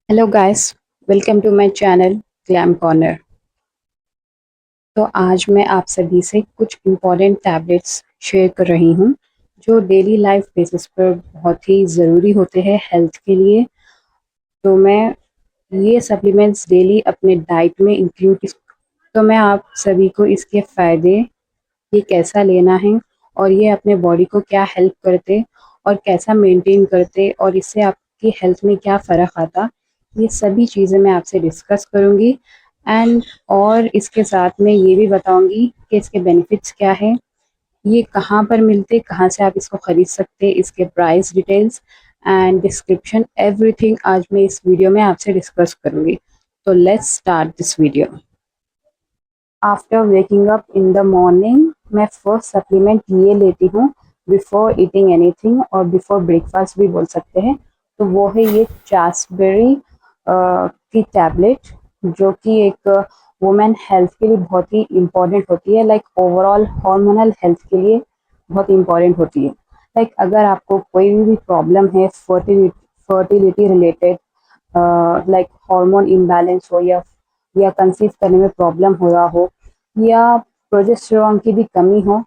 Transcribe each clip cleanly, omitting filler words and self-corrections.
Hello guys, welcome to my channel glam corner. तो आज मैं आप सभी से कुछ इम्पोर्टेंट टैबलेट्स शेयर कर रही हूँ जो डेली लाइफ बेसिस पर बहुत ही ज़रूरी होते हैं हेल्थ के लिए। तो मैं ये सप्लीमेंट्स डेली अपने डाइट में इंक्लूड तो मैं आप सभी को इसके फ़ायदे, ये कैसा लेना है और ये अपने बॉडी को क्या हेल्प करते और कैसा मेंटेन करते और इससे आपकी हेल्थ में क्या फ़र्क आता, ये सभी चीज़ें मैं आपसे डिस्कस करूँगी। एंड और इसके साथ में ये भी बताऊँगी कि इसके बेनिफिट्स क्या है, ये कहाँ पर मिलते, कहाँ से आप इसको ख़रीद सकते, इसके price details and description everything आज मैं इस वीडियो में आपसे डिस्कस करूँगी। तो let's start this video. After waking up in the morning मैं फर्स्ट सप्लीमेंट ये लेती हूँ बिफोर ईटिंग एनीथिंग और बिफोर ब्रेकफास्ट भी बोल सकते हैं। तो वो है ये चासबेरी की टैबलेट, जो कि एक वुमेन हेल्थ के लिए बहुत ही इम्पोर्टेंट होती है, लाइक ओवरऑल हार्मोनल हेल्थ के लिए बहुत इम्पोर्टेंट होती है। लाइक अगर आपको कोई भी प्रॉब्लम है fertility related, like hormone imbalance हो या कंसीव करने में प्रॉब्लम हो रहा हो या प्रोजेस्टेरॉन की भी कमी हो,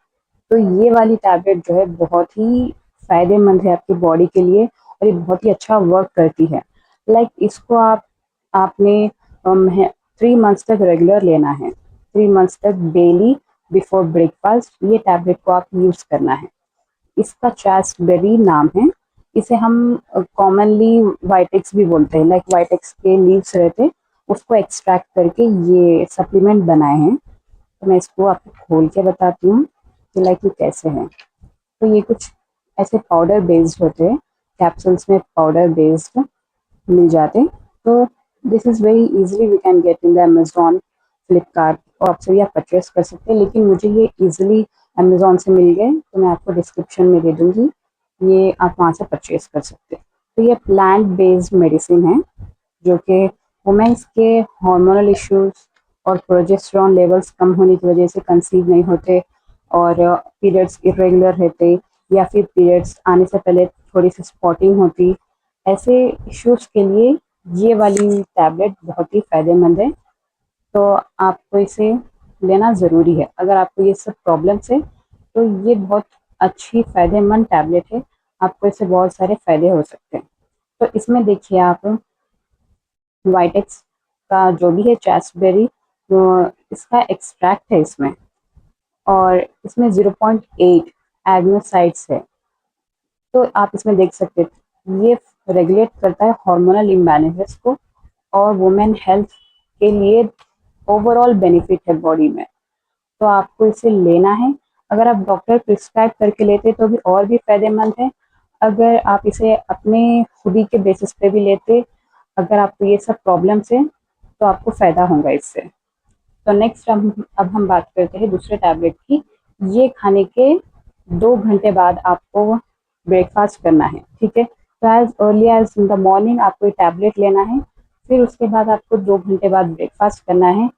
तो ये वाली टैबलेट जो है बहुत ही फ़ायदेमंद है आपकी बॉडी के लिए और ये बहुत ही अच्छा वर्क करती है। लाइक इसको आपने 3 मंथ्स तक रेगुलर लेना है, 3 मंथ्स तक डेली बिफोर ब्रेकफास्ट ये टैबलेट को आप यूज़ करना है। इसका चासबेरी नाम है। इसे हम कॉमनली वाइटेक्स भी बोलते हैं, लाइक वाइटेक्स के लीव्स रहते, उसको एक्सट्रैक्ट करके ये सप्लीमेंट बनाए हैं। तो मैं इसको आपको खोल के बताती हूँ कि लाइक ये कैसे हैं। तो ये कुछ ऐसे पाउडर बेस्ड होते हैं, कैप्सूल्स में पाउडर बेस्ड मिल जाते। तो this is very easily we can get in the Amazon, Flipkart और आपसे भी आप परचेस कर सकते हैं, लेकिन मुझे ये इजीली अमेजोन से मिल गए तो मैं आपको डिस्क्रिप्शन में दे दूँगी, ये आप वहाँ से परचेस कर सकते हैं। तो ये प्लांट बेस्ड मेडिसिन है जो कि वुमेन्स के हार्मोनल इश्यूज और प्रोजेस्टेरॉन लेवल्स कम होने की वजह से कंसीव नहीं होते और पीरियड्स इरेगुलर रहते या फिर पीरियड्स आने से पहले थोड़ी सी स्पॉटिंग होती, ऐसे इश्यूज के लिए ये वाली टैबलेट बहुत ही फ़ायदेमंद है। तो आपको इसे लेना ज़रूरी है अगर आपको ये सब प्रॉब्लम्स है। तो ये बहुत अच्छी फ़ायदेमंद टैबलेट है, आपको इससे बहुत सारे फ़ायदे हो सकते हैं। तो इसमें देखिए आप, वाइटेक्स का जो भी है चासबेरी, तो इसका एक्सट्रैक्ट है इसमें और इसमें 0.8 एग्नोसाइड्स है। तो आप इसमें देख सकते हैं ये रेगुलेट करता है हार्मोनल इम्बैलेंसेस को और वुमेन हेल्थ के लिए ओवरऑल बेनिफिट है बॉडी में। तो आपको इसे लेना है। अगर आप डॉक्टर प्रिस्क्राइब करके लेते तो भी और भी फायदेमंद है। अगर आप इसे अपने खुद ही के बेसिस पे भी लेते, अगर आपको ये सब प्रॉब्लम्स हैं तो आपको फ़ायदा होगा इससे। तो नेक्स्ट अब हम बात करते हैं दूसरे टैबलेट की। ये खाने के 2 घंटे बाद आपको ब्रेकफास्ट करना है, ठीक है। तो as early as in the morning आपको ये टैबलेट लेना है, फिर उसके बाद आपको 2 घंटे बाद ब्रेकफास्ट करना है।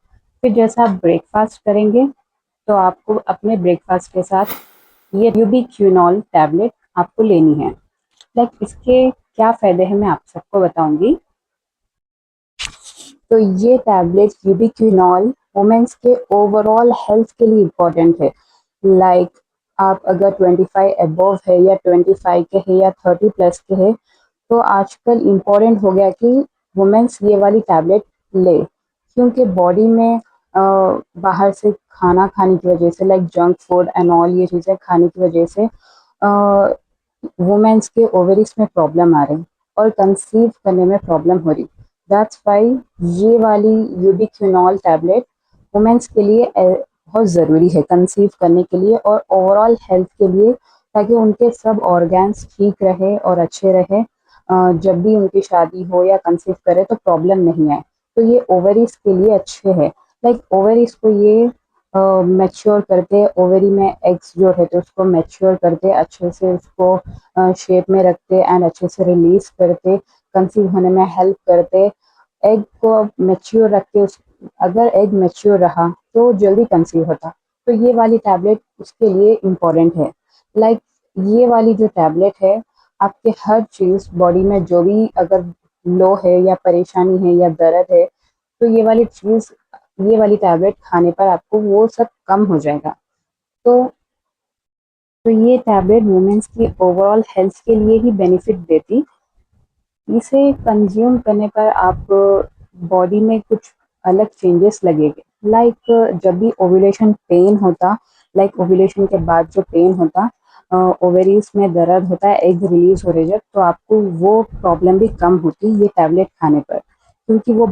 फिर जैसा आप ब्रेकफास्ट करेंगे तो आपको अपने ब्रेकफास्ट के साथ ये यूबिक्विनॉल टैबलेट आपको लेनी है। लाइक इसके क्या फ़ायदे हैं मैं आप सबको बताऊंगी। तो ये टैबलेट यूबिक्विनॉल वुमेन्स के ओवरऑल हेल्थ के लिए इम्पोर्टेंट है। लाइक आप अगर 25 अबव है या 25 के है या 30 प्लस के है, तो आजकल इम्पोर्टेंट हो गया कि वुमेन्स ये वाली टैबलेट ले, क्योंकि बॉडी में बाहर से खाना खाने की वजह से, like junk food and all, ये चीज़ें खाने की वजह से वुमेन्स के ओवरीज में प्रॉब्लम आ रही और कंसीव करने में प्रॉब्लम हो रही। दैट्स वाई ये वाली यूबिक्विनॉल टैबलेट वुमेन्स के लिए बहुत ज़रूरी है कंसीव करने के लिए और ओवरऑल हेल्थ के लिए, ताकि उनके सब ऑर्गन्स ठीक रहे और अच्छे रहे। जब भी उनकी शादी हो या कंसीव करे तो प्रॉब्लम नहीं आए। तो ये ओवरीज के लिए अच्छे है। लाइक ओवरीज को ये मैच्योर करते, ओवरी में एग्स जो रहते उसको मैच्योर करते, अच्छे से उसको शेप में रखते एंड अच्छे से रिलीज करते, कंसीव होने में हेल्प करते। एग को मैच्योर रख के, उस अगर एग मैच्योर रहा तो जल्दी कंसीव होता। तो ये वाली टैबलेट उसके लिए इम्पोर्टेंट है। लाइक ये वाली जो टैबलेट है, आपके हर चीज़ बॉडी में जो भी अगर लो है या परेशानी है या दर्द है, तो ये वाली टैबलेट खाने पर आपको वो सब कम हो जाएगा। तो ये टैबलेट वुमेन्स की ओवरऑल हेल्थ के लिए ही बेनिफिट देती। इसे कंज्यूम करने पर आप बॉडी में कुछ अलग चेंजेस लगेंगे। लाइक जब भी ओव्यूलेशन पेन होता, लाइक ओव्यूलेशन के बाद जो पेन होता, ओवरीज में दर्द होता है, एग रिलीज हो रहे जब, तो आपको वो प्रॉब्लम भी कम होती ये टैबलेट खाने पर, क्योंकि वो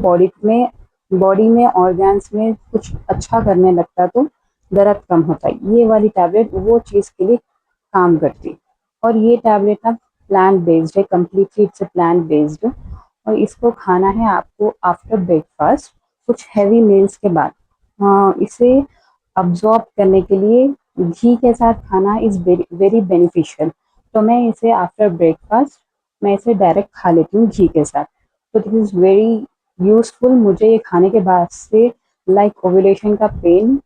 बॉडी में ऑर्गन्स में कुछ अच्छा करने लगता, तो दर्द कम होता है। ये वाली टैबलेट वो चीज़ के लिए काम करती। और ये टैबलेट ना प्लांट बेस्ड है, कम्प्लीटली इट्स प्लांट बेस्ड, और इसको खाना है आपको आफ्टर ब्रेकफास्ट, कुछ हैवी मील्स के बाद। इसे अब्जॉर्ब करने के लिए घी के साथ खाना इज़ वेरी वेरी बेनिफिशियल। तो मैं इसे आफ्टर ब्रेकफास्ट मैं इसे डायरेक्ट खा लेती हूँ घी के साथ। तो दिस इज़ वेरी यूजफुल। मुझे ये खाने के बाद से लाइक ओव्यूलेशन का पेन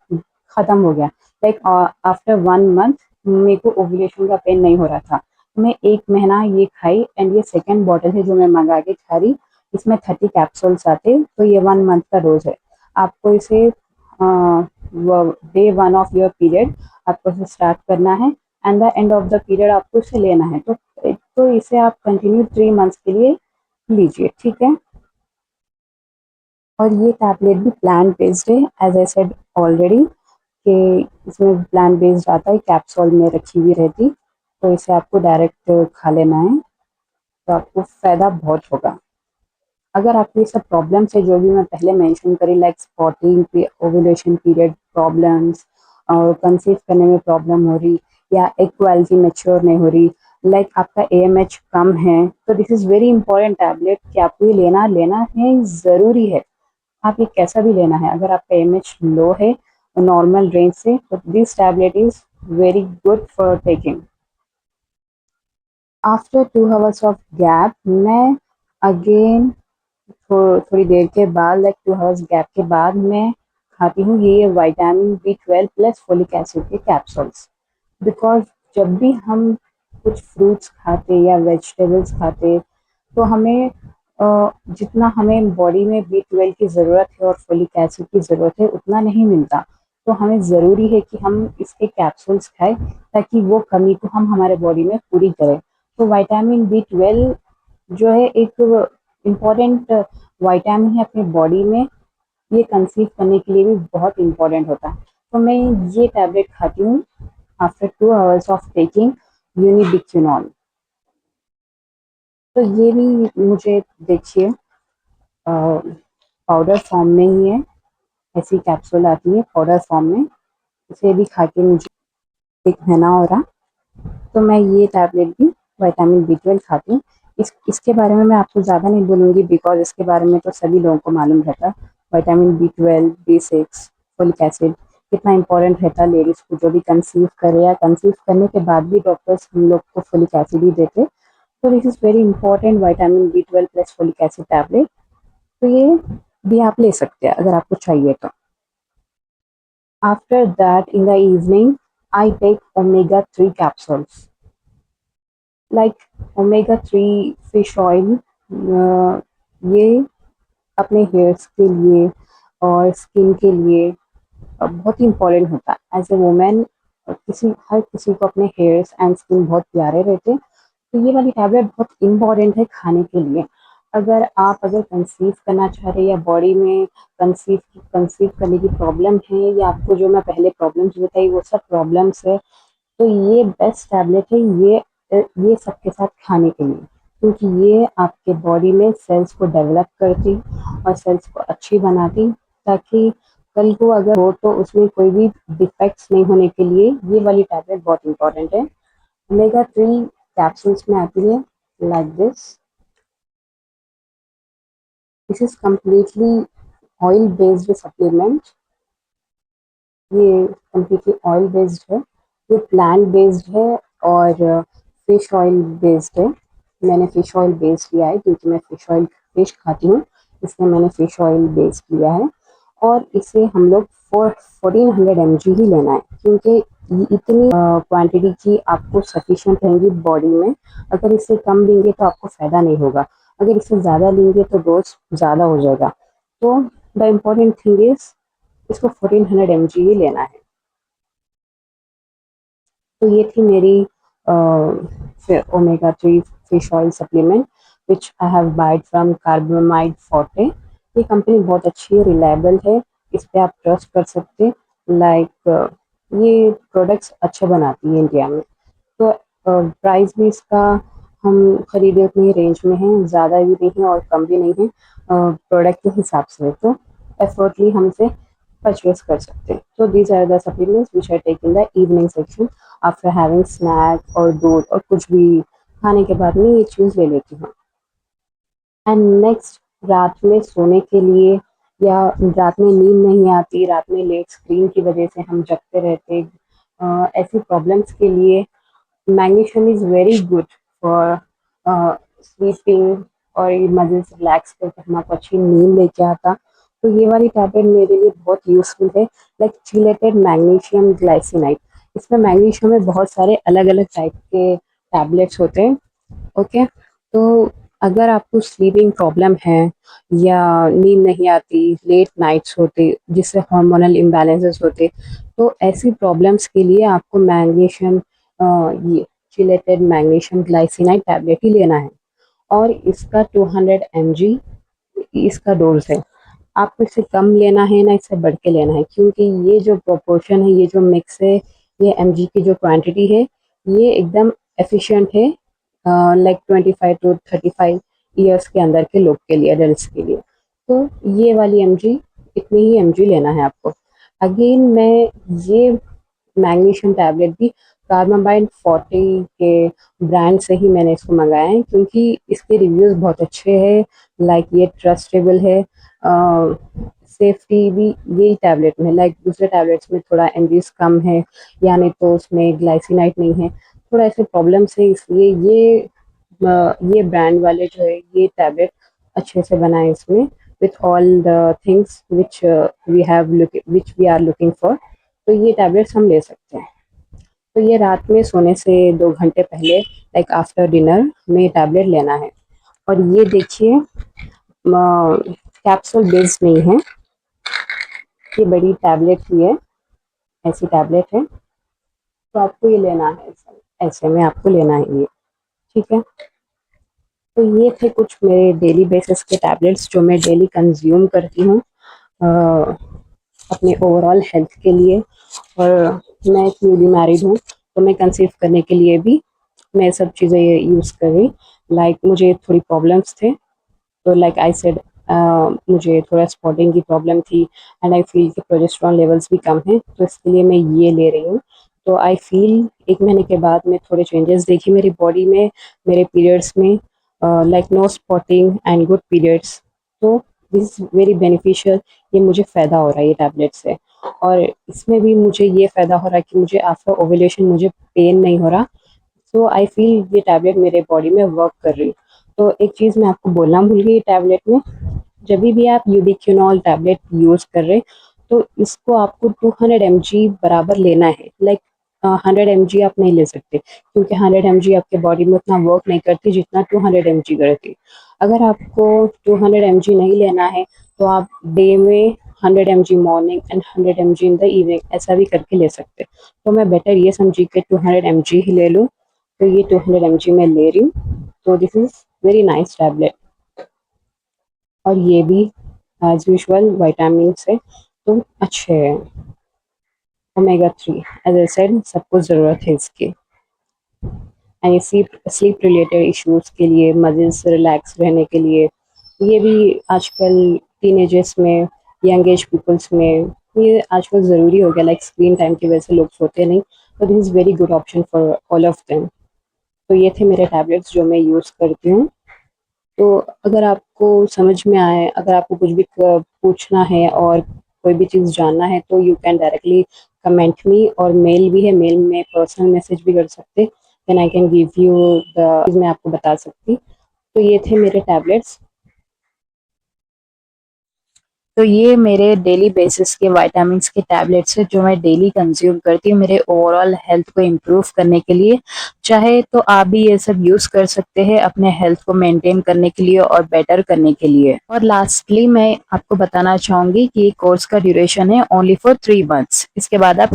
ख़त्म हो गया। लाइक आफ्टर 1 मंथ मेरे को ओव्यूलेशन का पेन नहीं हो रहा था। मैं 1 महीना ये खाई, एंड ये सेकेंड बॉटल है जो मैं मंगा के खा रही। इसमें 30 कैप्सूल्स आते, तो ये 1 मंथ का डोज है। आपको इसे डे 1 ऑफ योर पीरियड आपको इसे स्टार्ट करना है, and the end of the period आपको इसे लेना है। तो इसे आप कंटिन्यू 3 मंथ्स के लिए लीजिए, ठीक है। और ये टैबलेट भी प्लांट बेस्ड है, एज आई सेड ऑलरेडी, कि इसमें प्लांट बेस्ड आता है, कैप्सूल में रखी हुई रहती। तो इसे आपको डायरेक्ट खा लेना है, तो आपको फ़ायदा बहुत होगा। अगर आपको ये सब प्रॉब्लम्स है जो भी मैं पहले मेंशन करी, लाइक स्पॉटिंग पे, ओव्यूलेशन पीरियड प्रॉब्लम्स, और कंसीव करने में प्रॉब्लम हो रही, या एग क्वालिटी मैच्योर नहीं हो रही, लाइक आपका एएमएच कम है, तो this is very important tablet कि आपको ये लेना लेना है, ज़रूरी है। आप ये कैसा भी लेना है। अगर आपका एएमएच लो है नॉर्मल रेंज से, तो this tablet is very good for taking. After 2 hours of gap मैं अगेन थोड़ी देर के बाद, लाइक 2 आवर्स गैप के बाद, मैं खाती हूँ ये vitamin B12 plus folic acid के कैप्सूल्स। बिकॉज जब भी हम कुछ फ्रूट्स खाते या वेजिटेबल्स खाते, तो हमें जितना हमें बॉडी में B12 की ज़रूरत है और फोलिक एसिड की ज़रूरत है उतना नहीं मिलता। तो हमें ज़रूरी है कि हम इसके कैप्सूल्स खाएं, ताकि वो कमी को हम हमारे बॉडी में पूरी करें। तो विटामिन B12 जो है एक इम्पॉर्टेंट विटामिन है अपनी बॉडी में, ये कंसीव करने के लिए भी बहुत इम्पॉर्टेंट होता है। तो मैं ये टैबलेट खाती हूँ आफ्टर 2 आवर्स ऑफ टेकिंग यूनिबिक्विनॉल। तो ये भी मुझे देखिए पाउडर फॉर्म में ही है, ऐसी कैप्सूल आती है पाउडर फॉर्म में। इसे भी खा के मुझे 1 महीना हो रहा। तो मैं ये टैबलेट भी विटामिन B12 खाती हूँ। इसके बारे में मैं आपको ज़्यादा नहीं बोलूँगी, बिकॉज इसके बारे में तो सभी लोगों को मालूम रहता है। Vitamin B12, B6, folic acid कितना इंपॉर्टेंट रहता है लेडीज़ को जो भी कंसीव करे, या कंसीव करने के बाद भी डॉक्टर्स हम लोग को फोलिक एसिड ही देते। तो this is very important vitamin B12 plus folic acid tablet. तो ये भी आप ले सकते हैं अगर आपको चाहिए तो। After that in the evening I take omega 3 capsules, like omega 3 fish oil. ये अपने हेयर्स के लिए और स्किन के लिए बहुत ही इम्पोर्टेंट होता है। एज ए वुमेन हर किसी को अपने हेयर्स एंड स्किन बहुत प्यारे रहते हैं। तो ये वाली टैबलेट बहुत इम्पॉर्टेंट है खाने के लिए। अगर कंसीव करना चाह रहे हैं, या बॉडी में कंसीव करने की प्रॉब्लम है, या आपको जो मैं पहले प्रॉब्लम्स बताई वो सब प्रॉब्लम्स है, तो ये बेस्ट टैबलेट है ये सबके साथ खाने के लिए, क्योंकि ये आपके बॉडी में सेल्स को डेवलप करती और सेल्स को अच्छी बनाती, ताकि कल को अगर हो तो उसमें कोई भी डिफेक्ट्स नहीं होने के लिए ये वाली टैबलेट बहुत इंपॉर्टेंट है। omega 3 कैप्सूल्स में आती है like this is completely oil based supplement. ये कम्प्लीटली ऑयल बेस्ड है, ये प्लांट बेस्ड है, और फिश ऑयल बेस्ड है। मैंने फिश ऑयल बेस्ड लिया है क्योंकि मैं फिश खाती हूँ, इसलिए मैंने फिश ऑयल बेस्ड लिया है। और इसे हम लोग 1400 mg ही लेना है, क्योंकि ये इतनी क्वांटिटी की आपको सफिशिएंट रहेंगी बॉडी में। अगर इससे कम लेंगे तो आपको फ़ायदा नहीं होगा। अगर इससे ज़्यादा लेंगे तो डोज ज़्यादा हो जाएगा। तो द इम्पॉर्टेंट थिंग इज़ इसको 1400 mg ही लेना है। तो ये थी मेरी omega 3 fish oil supplement which I have wide from carbamide forte. ये कंपनी बहुत अच्छी है, रिलायबल है, इस पे आप ट्रस्ट कर सकते हैं। ये प्रोडक्ट्स अच्छे बनाती है इंडिया में। तो प्राइस भी इसका हम खरीदे उतनी रेंज में है, ज़्यादा भी नहीं है और कम भी नहीं है प्रोडक्ट के हिसाब से, तो एफर्टली हमसे परचेज कर सकते हैं। तो these are the supplements which I take in the evening section after having snack और दूध और कुछ भी खाने के बाद में ये चीज़ ले लेती हूँ। एंड नेक्स्ट, रात में सोने के लिए या रात में नींद नहीं आती, रात में लेट स्क्रीन की वजह से हम जगते रहते, ऐसी प्रॉब्लम्स के लिए magnesium is very good for sleeping और ये मसल्स रिलैक्स करके हमको अच्छी नींद लेके आता। तो ये वाली टैबलेट मेरे लिए बहुत यूज़फुल है, लाइक चिलेटेड मैग्नीशियम ग्लाइसिनाइड। इसमें मैग्नीशियम में बहुत सारे अलग अलग टाइप के टैबलेट्स होते हैं। ओके, तो अगर आपको स्लीपिंग प्रॉब्लम है या नींद नहीं आती, लेट नाइट्स होते जिससे हार्मोनल इम्बैलेंसेस होते, तो ऐसी प्रॉब्लम्स के लिए आपको मैग्नीशियम ये चिलेटेड मैग्नीशियम ग्लाइसिनाइड टैबलेट ही लेना है। और इसका 200 mg इसका डोज है। आपको इससे कम लेना है ना इससे बढ़ के लेना है, क्योंकि ये जो प्रोपोर्शन है, ये जो मिक्स है, ये mg की जो क्वांटिटी है, ये एकदम एफिशिएंट है लाइक 25 to 35 ईयर्स के अंदर के लोग के लिए, एडल्ट के लिए। तो ये वाली mg, इतनी ही mg लेना है आपको। अगेन मैं ये मैग्नीशियम टैबलेट भी कार्बामाइड 40 के ब्रांड से ही मैंने इसको मंगाया है, क्योंकि इसके रिव्यूज़ बहुत अच्छे हैं, लाइक ये ट्रस्टेबल है। सेफ्टी भी यही टैबलेट में, लाइक दूसरे टैबलेट्स में थोड़ा एमजीज कम है, या नहीं तो उसमें ग्लाइसिनाइड नहीं है, थोड़ा ऐसे प्रॉब्लम्स है, इसलिए ये ब्रांड वाले जो है ये टैबलेट अच्छे से बनाए इसमें with all the things which we are looking for. तो ये टैबलेट्स हम ले सकते हैं। तो ये रात में सोने से 2 घंटे पहले, लाइक आफ्टर डिनर, हमें ये टैबलेट लेना है। और ये देखिए कैप्सूल बेस्ड नहीं है, ये बड़ी टैबलेट ही है, ऐसी टैबलेट है। तो आपको ये लेना है, ऐसे ऐसे में आपको लेना है ये, ठीक है। तो ये थे कुछ मेरे डेली बेसिस के टैबलेट्स जो मैं डेली कंज्यूम करती हूँ अपने ओवरऑल हेल्थ के लिए। और मैं न्यूली मैरिड हूँ, तो मैं कंसीव करने के लिए भी मैं सब चीज़ें यूज़ कर रही। लाइक मुझे थोड़ी प्रॉब्लम्स थे, तो लाइक आई सेड मुझे थोड़ा स्पॉटिंग की प्रॉब्लम थी, एंड आई फील कि प्रोजेस्टेरॉन लेवल्स भी कम हैं, तो इसके लिए मैं ये ले रही हूँ। तो आई फील 1 महीने के बाद में थोड़े चेंजेस देखी मेरी बॉडी में, मेरे पीरियड्स में, like no spotting and good periods. तो दिस इज़ वेरी बेनिफिशियल, ये मुझे फ़ायदा हो रहा है ये टैबलेट से। और इसमें भी मुझे ये फ़ायदा हो रहा है कि मुझे आफ्टर ओव्यूलेशन मुझे पेन नहीं हो रहा। सो आई फील ये टैबलेट मेरे बॉडी में वर्क कर रही। तो एक चीज़ मैं आपको बोलना भूल गई टैबलेट में, जब भी आप यूबिक्विनॉल टैबलेट यूज़ कर रहे, तो इसको आपको 200 mg बराबर लेना है। लाइक 100 mg आप नहीं ले सकते, क्योंकि 100 mg आपके बॉडी में उतना वर्क नहीं करती जितना 200 mg करती। अगर आपको 200 mg नहीं लेना है, तो आप डे में 100 mg morning and 100 mg in the evening, ऐसा भी करके ले सकते। तो मैं बेटर ये समझी कि 200 mg ही ले लूँ। तो ये 200 mg मैं ले रही हूँ। तो this is very Nise tablet. और ये भी एज यूजुअल विटामिन से तो अच्छे हैं। ओमेगा 3, एज आई सेड, सबको ज़रूरत है इसकी। And sleep sleep related issues के लिए, मसल्स रिलैक्स रहने के लिए, ये भी आजकल टीनेजर्स में, यंग एज पीपल्स में ये आजकल ज़रूरी हो गया। लाइक स्क्रीन टाइम की वजह से लोग सोते नहीं, तो this is very good option for all of them. तो ये थे मेरे टैबलेट्स जो मैं यूज़ करती हूँ। तो अगर आपको समझ में आए, अगर आपको कुछ भी पूछना है और कोई भी चीज़ जानना है, तो you can directly comment me, और मेल भी है, मेल में पर्सनल मैसेज भी कर सकते, then I can give you the, मैं आपको बता सकती। तो ये थे मेरे टैबलेट्स। तो ये मेरे डेली बेसिस के विटामिन्स के टैबलेट्स है जो मैं डेली कंज्यूम करती हूँ मेरे ओवरऑल हेल्थ को इम्प्रूव करने के लिए। चाहे तो आप भी ये सब यूज़ कर सकते हैं अपने हेल्थ को मेंटेन करने के लिए और बेटर करने के लिए। और लास्टली मैं आपको बताना चाहूँगी कि कोर्स का ड्यूरेशन है ओनली फॉर 3 मंथ्स। इसके बाद आप